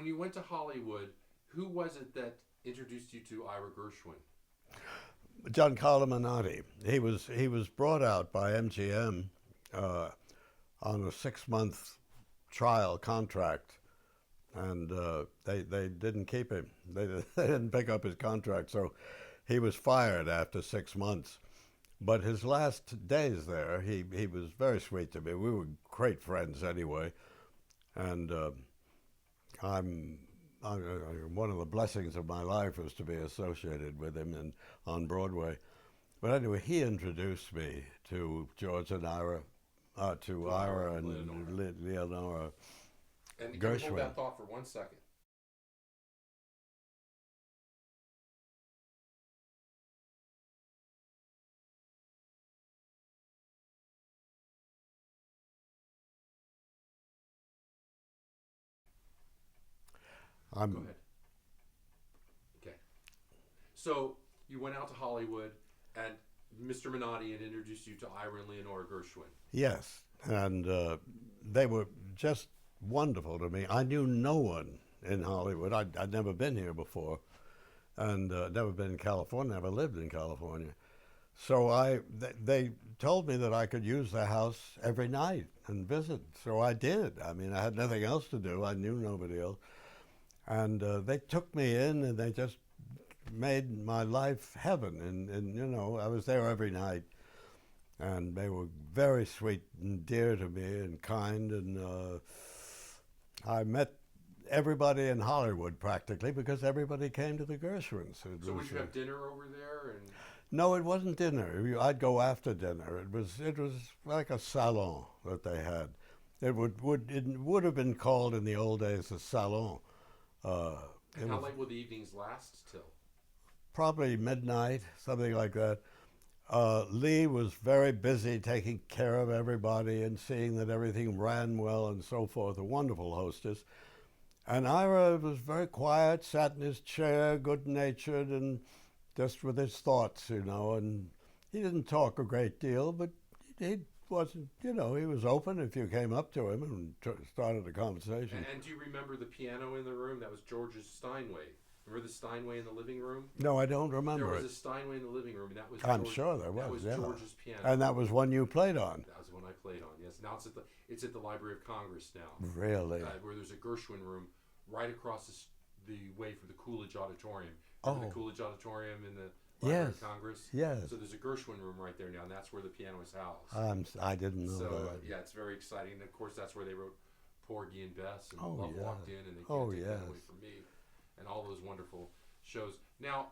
when you went to Hollywood, who was it that introduced you to Ira Gershwin? Giancarlo Minotti. He was brought out by MGM uh, on a 6 month trial contract, and they didn't keep him. They didn't pick up his contract, so he was fired after 6 months. But his last days there, he was very sweet to me. We were great friends anyway, and I'm, one of the blessings of my life was to be associated with him on Broadway. But anyway, he introduced me to George and Ira, to Ira and Leonore And can we hold Gershwin. that thought for 1 second? Go I'm ahead. Okay. So you went out to Hollywood, and Mr. Minotti had introduced you to Ira and Leonore Gershwin. Yes, and they were just wonderful to me. I knew no one in Hollywood. I'd never been here before, and never been in California. Never lived in California. So they told me that I could use the house every night and visit. So I did. I mean, I had nothing else to do. I knew nobody else, and they took me in, and they just made my life heaven. And I was there every night, and they were very sweet and dear to me and kind. And I met everybody in Hollywood practically because everybody came to the Gershwins. So would you have dinner over there? And No, it wasn't dinner. I'd go after dinner. It was like a salon that they had. It would have been called in the old days a salon. Uh, it how was late will the evenings last till? probably midnight, something like that. Lee was very busy taking care of everybody and seeing that everything ran well and so forth. A wonderful hostess. And Ira was very quiet, sat in his chair, good-natured, and just with his thoughts, and he didn't talk a great deal, but he wasn't, he was open if you came up to him and started a conversation. And do you remember the piano in the room? That was George's Steinway. Remember the Steinway in the living room? No, I don't There remember was it. a Steinway in the living room, and that was I'm sure there was, that was yeah. George's piano. And that was one you played on. That was the one I played on. Yes. Now it's at the Library of Congress now, Really? where there's a Gershwin room right across the way from the Coolidge Auditorium. Oh. Remember the Coolidge Auditorium in the Library Yes. of Congress? Yes. So there's a Gershwin room right there now, and that's where the piano is housed. I didn't know So that. yeah, it's very exciting. And of course, that's where they wrote Porgy and Bess and Oh, Love yeah. Walked In and They Can't Oh, Take That yes. Away From Me, and all those wonderful shows. Now,